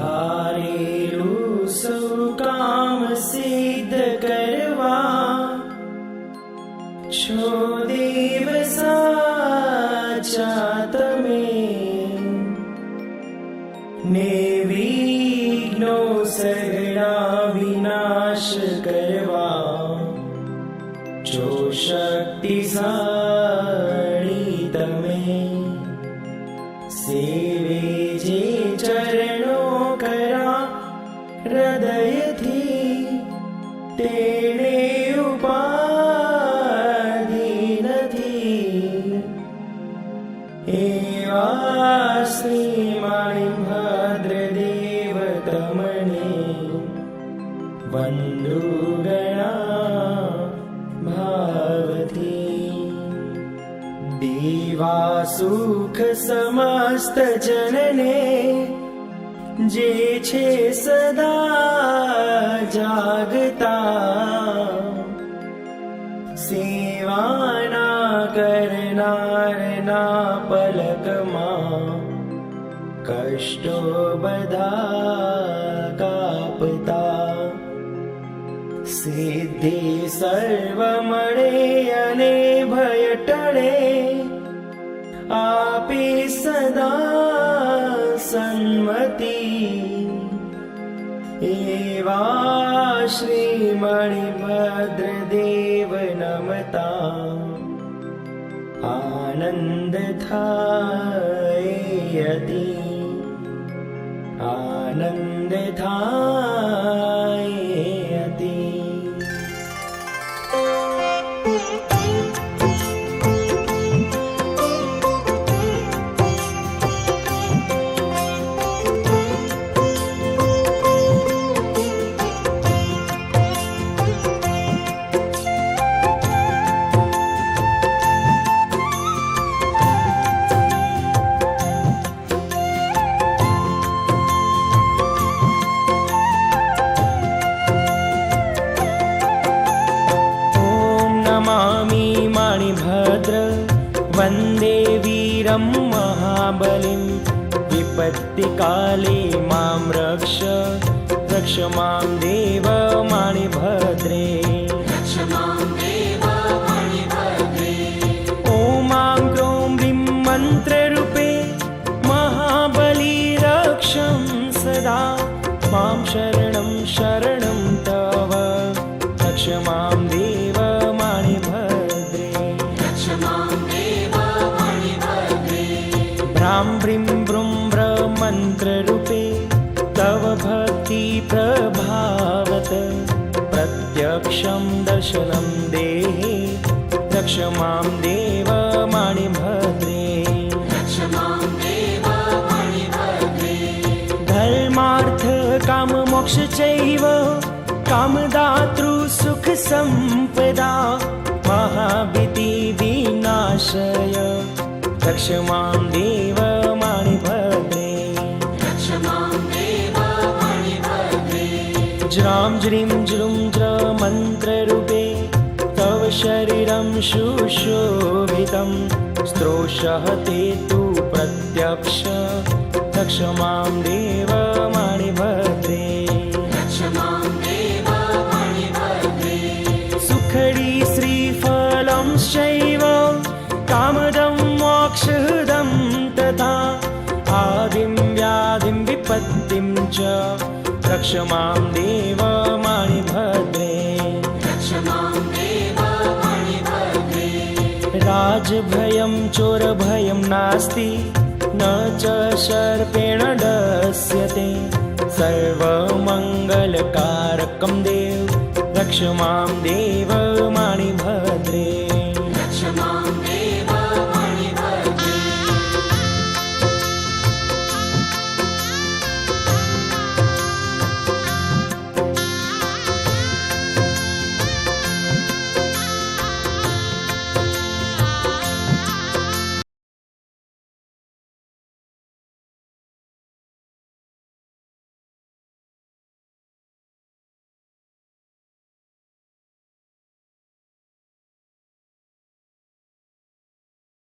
धारेलु सौ काम सिद्ध करवा छो देव साचा तमे ने विघ्नो सगळा विनाश करवा जो शक्तिशाળી तमे सेवे जे चरणो करा हृदयथी तेणे उपाधि નથી एवा श्री मणिभद्रदेव तमने बंधुगणा भावती देवा सुख समस्त जनने जे छे सदा जागता सेवाना करनारना पलकमा कष्टो बधा कापता सिद्धि सर्व मळे अने भय टळे आपे सदा सन्मति एवा श्री मणिभद्रदेव नमता आनंद थायति आनंद थायति वन्दे वीरं महाबलिं विपत्तिकाले मां रक्ष रक्ष मां देव मणिभद्रे ॐ मां क्रों ह्रीं मन्त्ररूपे महाबली रक्षं सदा मां शरणं शरणं तव रक्ष मां देव मणिभद्रे भ्रां भ्रीं ब्रूं ब्र मन्त्ररूपे तव भक्ति प्रभावत प्रत्यक्षं दर्शनं देहि रक्ष मां देव मणिभद्रे धर्मार्थ काम मोक्ष चैव कामदातृ सुख संपदा महाभीति विनाशय रक्ष मां देव मणिभद्रे ज्रां ज्रीं ज्रूं ज्र मन्त्ररूपे तव शरीरं सुशोभितं स्त्रोषः ते तु प्रत्यक्ष रक्ष मां देव मणिभद्रे सुखडी श्रीफलं शैव कामदं मोक्षदं तथा आदिं व्याधिं विपत्तिं च रक्ष मां देव मणिभद्रे राजभयं चोरभयं नास्ति न च सर्पेण दस्यते सर्वमङ्गलकारकं देव रक्ष मां देव मणिभद्रे